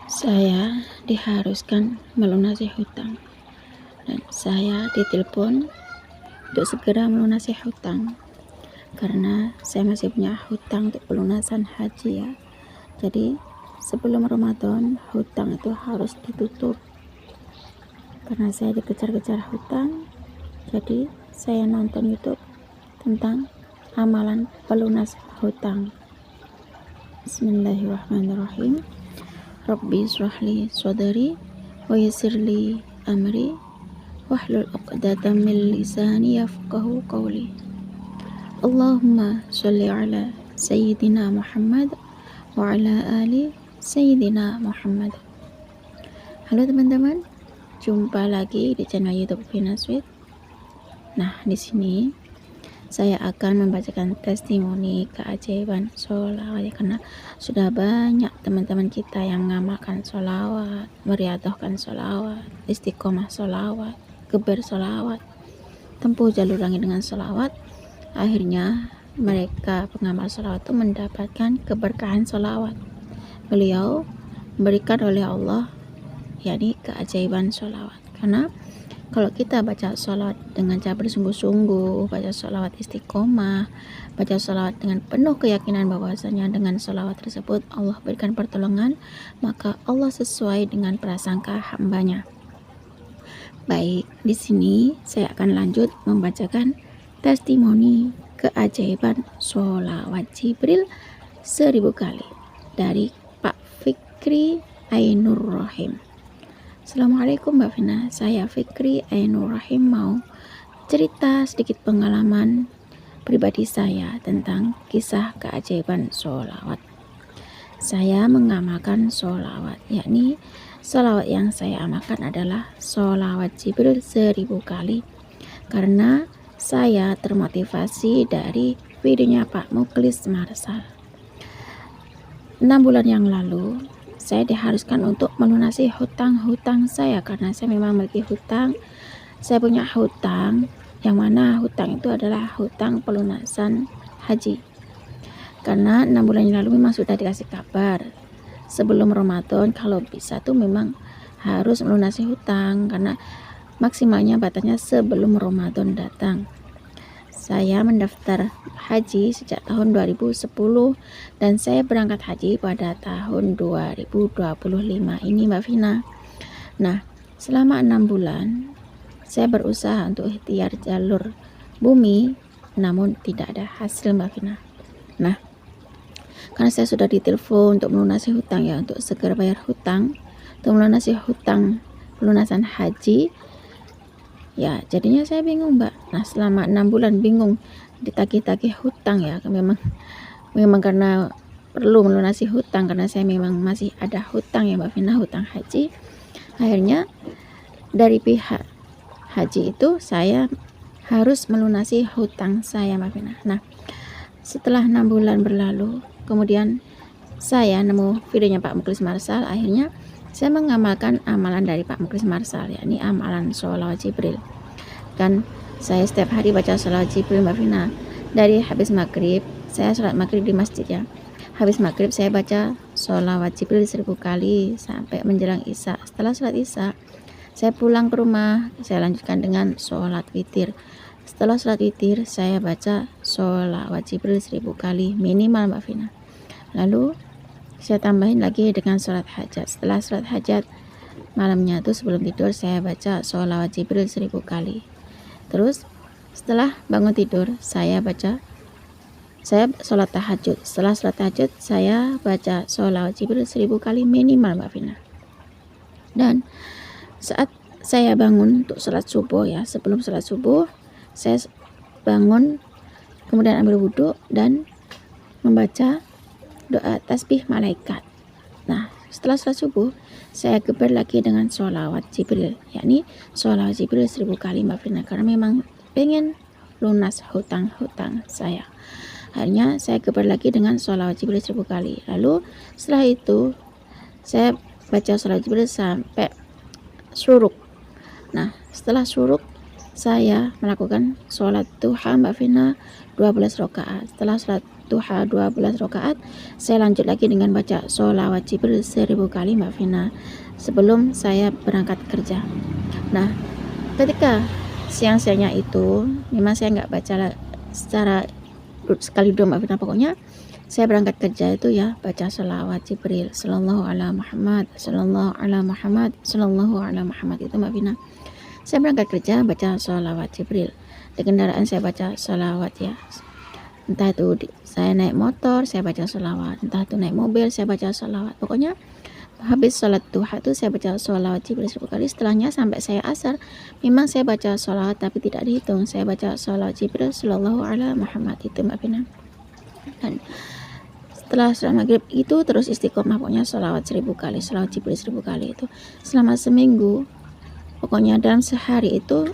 Saya diharuskan melunasi hutang dan saya ditelepon untuk segera melunasi hutang karena saya masih punya hutang untuk pelunasan haji ya. Jadi sebelum Ramadan hutang itu harus ditutup karena saya dikejar-kejar hutang. Jadi saya nonton YouTube tentang amalan pelunas hutang. Bismillahirrahmanirrahim. Rabbi shrahli sadri wa yassirli amri wahlul 'uqdatam min lisani yafqahu qawli. Allahumma shalli ala sayyidina Muhammad wa ala ali sayyidina Muhammad. Halo teman-teman, jumpa lagi di channel YouTube Vina Sweet. Nah, di sini saya akan membacakan testimoni keajaiban sholawat ya, karena sudah banyak teman-teman kita yang mengamalkan sholawat, meriadohkan sholawat, istiqomah sholawat, geber sholawat, tempuh jalur langit dengan sholawat. Akhirnya mereka pengamal sholawat itu mendapatkan keberkahan sholawat. Beliau memberikan oleh Allah yakni keajaiban sholawat, karena kalau kita baca sholawat dengan cara bersungguh-sungguh, baca sholawat istiqomah, baca sholawat dengan penuh keyakinan bahwasanya dengan sholawat tersebut Allah berikan pertolongan, maka Allah sesuai dengan prasangka hambanya. Baik, di sini saya akan lanjut membacakan testimoni keajaiban sholawat Jibril 1000 kali dari Pak Fikri Ainur Rahim. Assalamualaikum Mbak Vina, saya Fikri Ainur Rahim mau cerita sedikit pengalaman pribadi saya tentang kisah keajaiban sholawat. Saya mengamalkan sholawat, yakni sholawat yang saya amalkan adalah sholawat Jibril 1000 kali karena saya termotivasi dari videonya Pak Mukhlis Marsal. 6 bulan yang lalu saya diharuskan untuk melunasi hutang-hutang saya karena saya memang memiliki hutang. Saya punya hutang yang mana hutang itu adalah hutang pelunasan haji. Karena 6 bulan yang lalu memang sudah dikasih kabar sebelum Ramadan kalau bisa tuh memang harus melunasi hutang karena maksimalnya batasnya sebelum Ramadan datang. Saya mendaftar haji sejak tahun 2010 dan saya berangkat haji pada tahun 2025 ini Mbak Vina. Nah, selama 6 bulan saya berusaha untuk ikhtiar jalur bumi namun tidak ada hasil Mbak Vina. Nah, karena saya sudah ditelepon untuk melunasi hutang ya, untuk segera bayar hutang, untuk melunasi hutang pelunasan haji. Ya, jadinya saya bingung, Mbak. Nah, selama 6 bulan bingung ditagih-tagih hutang ya. Memang karena perlu melunasi hutang karena saya memang masih ada hutang ya, Mbak Vina, hutang haji. Akhirnya dari pihak haji itu saya harus melunasi hutang saya, Mbak Vina. Nah, setelah 6 bulan berlalu, kemudian saya nemu videonya Pak Mukhlis Marsal. Akhirnya saya mengamalkan amalan dari Pak Mukhlis Marsal, yakni amalan sholawat Jibril. Kan saya setiap hari baca sholawat Jibril Mbak Vina. Dari habis maghrib, saya sholat maghrib di masjid ya. Habis maghrib saya baca sholawat Jibril 1000 kali sampai menjelang isya. Setelah sholat isya, saya pulang ke rumah, saya lanjutkan dengan sholat witir. Setelah sholat witir, saya baca sholawat Jibril 1000 kali minimal Mbak Vina. Lalu saya tambahin lagi dengan sholat hajat. Setelah sholat hajat malamnya tuh sebelum tidur saya baca sholawat Jibril 1000 kali. Terus setelah bangun tidur saya sholat tahajud. Setelah sholat tahajud saya baca sholawat Jibril 1000 kali minimal Mbak Vina. Dan saat saya bangun untuk sholat subuh ya, sebelum sholat subuh saya bangun kemudian ambil wudhu dan membaca doa tasbih malaikat. Nah, setelah sholat subuh saya geber lagi dengan sholawat Jibril, yakni sholawat Jibril 1000 kali Mbak Vina, karena memang pengen lunas hutang-hutang saya. Akhirnya saya geber lagi dengan sholawat Jibril 1000 kali. Lalu setelah itu saya baca sholawat Jibril sampai syuruk. Nah, setelah syuruk saya melakukan sholat duha Mbak Vina 12 rakaat. Setelah sholat duha 12 rakaat, saya lanjut lagi dengan baca sholawat Jibril 1000 kali Mbak Vina sebelum saya berangkat kerja. Nah, ketika siang-siangnya itu memang saya nggak baca secara sekali dua Mbak Vina, pokoknya saya berangkat kerja itu ya baca sholawat Jibril sallallahu ala Muhammad, sallallahu ala Muhammad, sallallahu ala Muhammad, itu Mbak Vina. Saya berangkat kerja baca sholawat Jibril. Di kendaraan saya baca sholawat ya. Entah itu saya naik motor saya baca sholawat, entah itu naik mobil saya baca sholawat. Pokoknya habis sholat duha itu saya baca sholawat Jibril 1000 kali. Setelahnya sampai saya asar memang saya baca sholawat tapi tidak dihitung. Saya baca sholawat Jibril sallallahu ala Muhammad, itu Mbak Vina. Dan setelah sholat maghrib itu terus istiqomah, pokoknya sholawat 1000 kali, sholawat Jibril 1000 kali itu selama seminggu. Pokoknya dalam sehari itu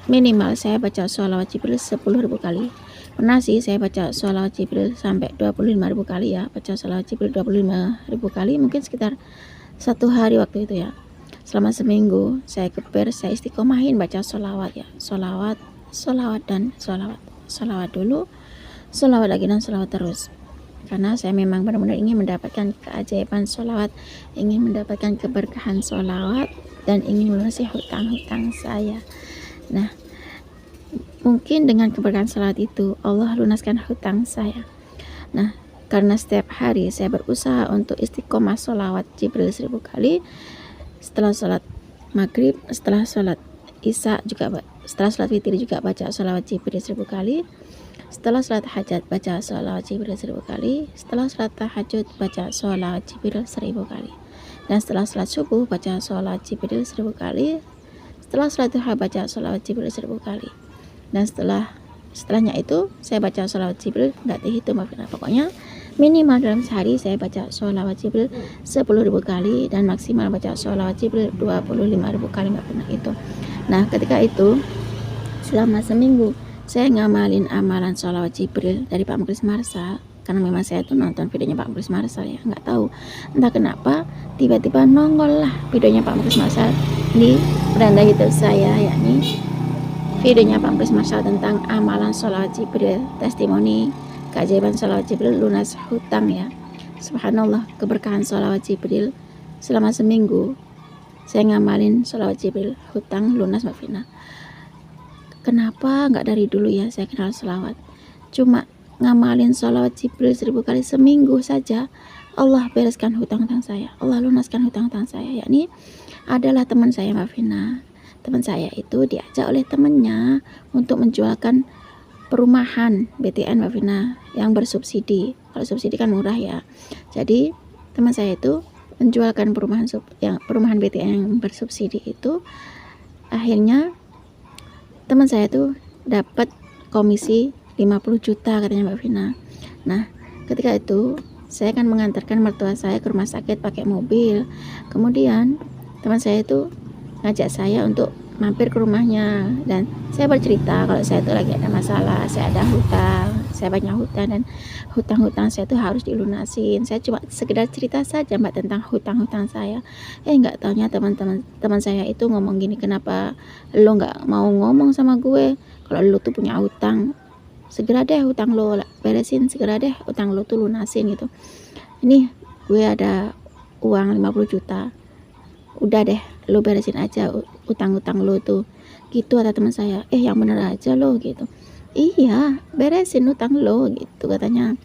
minimal saya baca sholawat Jibril 10.000 kali. Pernah sih saya baca sholawat Jibril sampai 25.000 kali ya. Baca sholawat Jibril 25.000 kali mungkin sekitar 1 hari waktu itu ya. Selama seminggu saya keber, saya istiqomahin baca sholawat ya. Sholawat, sholawat dan sholawat. Sholawat dulu, sholawat lagi dan sholawat terus. Karena saya memang benar-benar ingin mendapatkan keajaiban sholawat, ingin mendapatkan keberkahan sholawat, dan ingin melunasi hutang-hutang saya. Nah, mungkin dengan keberkahan sholawat itu Allah lunaskan hutang saya. Nah, karena setiap hari saya berusaha untuk istiqomah sholawat Jibril 1000 kali. Setelah sholat maghrib, setelah sholat isya juga, setelah sholat witir juga baca sholawat Jibril 1000 kali. Setelah sholat hajat baca sholawat Jibril 1000 kali. Setelah sholat tahajud baca sholawat Jibril 1000 kali. Dan setelah sholat subuh baca sholawat Jibril 1000 kali. Setelah sholat duha baca sholawat Jibril 1000 kali. Dan setelahnya itu saya baca sholawat Jibril nggak dihitung Mbak Vina. Pokoknya minimal dalam sehari saya baca sholawat Jibril 10.000 kali dan maksimal baca sholawat Jibril 25.000 kali Mbak Vina itu. Nah, ketika itu selama seminggu saya ngamalin amalan sholawat Jibril dari Pak Mukhlis Marsal. Karena memang saya tuh nonton videonya Pak Mukhlis Marsal ya, nggak tahu entah kenapa tiba-tiba nongol lah videonya Pak Mukhlis Marsal di beranda YouTube saya, yakni videonya Pak Mukhlis Marsal tentang amalan sholawat Jibril, testimoni keajaiban sholawat Jibril lunas hutang ya. Subhanallah, keberkahan sholawat Jibril selama seminggu saya ngamalin sholawat Jibril, hutang lunas Mbak Vina. Kenapa nggak dari dulu ya saya kenal sholawat? Cuma ngamalin sholawat Jibril 1000 kali seminggu saja Allah bereskan hutang-hutang saya, Allah lunaskan hutang-hutang saya. Yakni adalah teman saya Mbak Vina. Teman saya itu diajak oleh temannya untuk menjualkan perumahan BTN Mbak Vina yang bersubsidi. Kalau subsidi kan murah ya. Jadi teman saya itu menjualkan perumahan BTN yang bersubsidi itu. Akhirnya teman saya itu dapat komisi 50 juta katanya Mbak Vina. Nah, ketika itu saya akan mengantarkan mertua saya ke rumah sakit pakai mobil. Kemudian teman saya itu ngajak saya untuk mampir ke rumahnya dan saya bercerita kalau saya itu lagi ada masalah, saya ada hutang, saya banyak hutang dan hutang-hutang saya itu harus dilunasin. Saya cuma sekedar cerita saja Mbak tentang hutang-hutang saya. Nggak taunya teman saya itu ngomong gini, kenapa lo nggak mau ngomong sama gue kalau lo tuh punya hutang? Segera deh hutang lo beresin, segera deh hutang lo tuh lunasin gitu. Ini gue ada uang 50 juta, udah deh lo beresin aja utang-utang lo tuh gitu, kata teman saya. Yang bener aja lo gitu. Iya, beresin utang lo gitu katanya.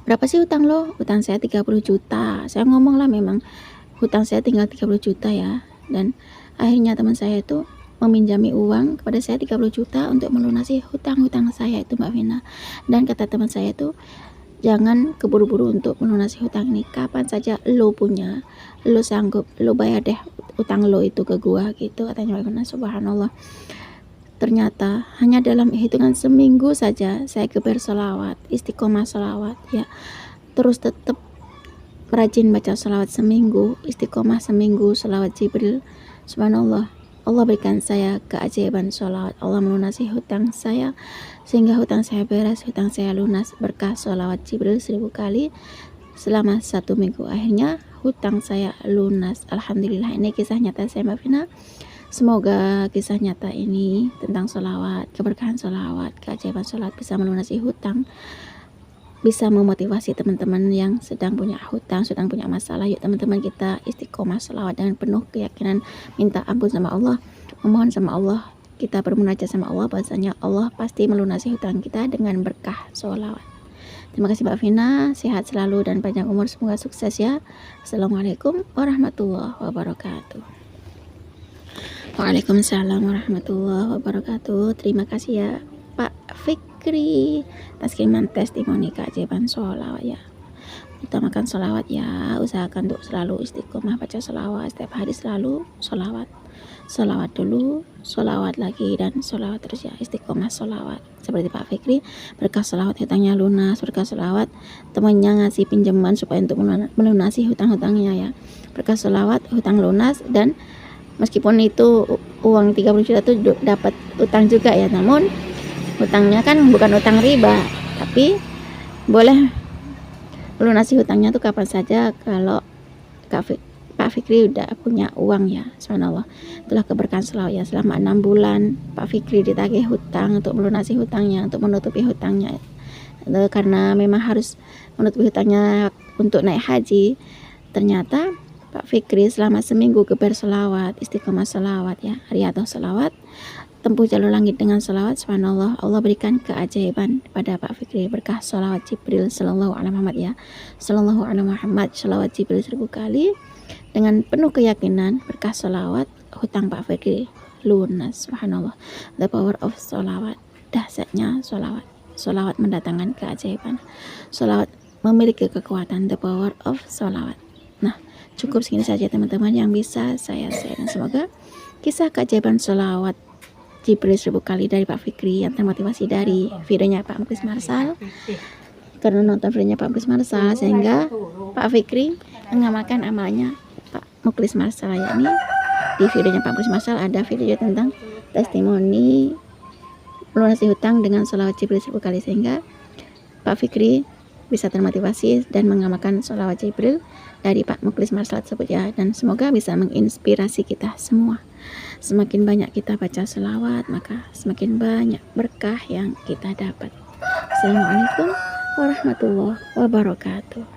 Berapa sih utang lo? Utang saya 30 juta. Saya ngomong lah memang hutang saya tinggal 30 juta ya. Dan akhirnya teman saya itu meminjami uang kepada saya 30 juta untuk melunasi hutang-hutang saya itu Mbak Vina. Dan kata teman saya itu, jangan keburu-buru untuk melunasi hutang ini. Kapan saja lo punya, lo sanggup, lo bayar deh utang lo itu ke gua gitu katanya Mbak Vina. Subhanallah, ternyata hanya dalam hitungan seminggu saja saya geber sholawat, istiqomah sholawat ya. Terus tetap rajin baca sholawat seminggu, istiqomah seminggu sholawat Jibril. Subhanallah, Allah berikan saya keajaiban sholawat. Allah melunasi hutang saya sehingga hutang saya beres, hutang saya lunas berkah sholawat Jibril 1000 kali selama 1 minggu. Akhirnya hutang saya lunas. Alhamdulillah, ini kisah nyata saya Mbak Vina. Semoga kisah nyata ini tentang sholawat, keberkahan sholawat, keajaiban sholawat bisa melunasi hutang, bisa memotivasi teman-teman yang sedang punya hutang, sedang punya masalah. Yuk teman-teman, kita istiqomah sholawat dengan penuh keyakinan, minta ampun sama Allah, memohon sama Allah, kita bermunajat sama Allah, bahwasanya Allah pasti melunasi hutang kita dengan berkah sholawat. Terima kasih Mbak Vina, sehat selalu dan panjang umur, semoga sukses ya. Assalamualaikum warahmatullahi wabarakatuh. Waalaikumsalam warahmatullahi wabarakatuh. Terima kasih ya Pak Fikri atas kiriman testimoni keajaiban sholawat ya. Utamakan sholawat ya, usahakan untuk selalu istiqomah baca sholawat setiap hari, selalu sholawat. Sholawat dulu, sholawat lagi, dan sholawat terus ya, istiqomah sholawat. Seperti Pak Fikri, berkah sholawat hutangnya lunas, berkah sholawat temannya ngasih pinjaman supaya untuk melunasi hutang-hutangnya ya. Berkah sholawat hutang lunas, dan meskipun itu uang 30 juta itu dapat utang juga ya, namun hutangnya kan bukan utang riba, tapi boleh melunasi hutangnya tuh kapan saja kalau Pak Fikri udah punya uang ya. Subhanallah, itulah keberkahan sholawat ya. Selama 6 bulan Pak Fikri ditagih hutang untuk melunasi hutangnya, untuk menutupi hutangnya, karena memang harus menutupi hutangnya untuk naik haji. Ternyata Pak Fikri selama seminggu geber sholawat, istiqomah sholawat ya, riyadhah sholawat, tempuh jalur langit dengan sholawat. Subhanallah, Allah berikan keajaiban pada Pak Fikri berkah sholawat Jibril sallallahu alaihi Muhammad ya, sallallahu alaihi Muhammad, sholawat Jibril 1000 kali. Dengan penuh keyakinan berkah sholawat hutang Pak Fikri lunas. Subhanallah, the power of sholawat, dahsyatnya sholawat. Sholawat mendatangkan keajaiban, sholawat memiliki kekuatan, the power of sholawat. Nah, cukup segini saja teman-teman yang bisa saya share. Semoga kisah keajaiban sholawat Jibril 1000 kali dari Pak Fikri yang termotivasi dari videonya Pak Muklis Marsal, karena nonton videonya Pak Muklis Marsal, sehingga Pak Fikri mengamalkan amalnya Pak Muklis Marsal ya. Ini di videonya Pak Muklis Marsal ada video tentang testimoni melunasi hutang dengan sholawat Jibril 1000 kali, sehingga Pak Fikri bisa termotivasi dan mengamalkan sholawat Jibril dari Pak Muklis Marsal tersebut ya. Dan semoga bisa menginspirasi kita semua. Semakin banyak kita baca sholawat, maka semakin banyak berkah yang kita dapat. Assalamualaikum warahmatullahi wabarakatuh.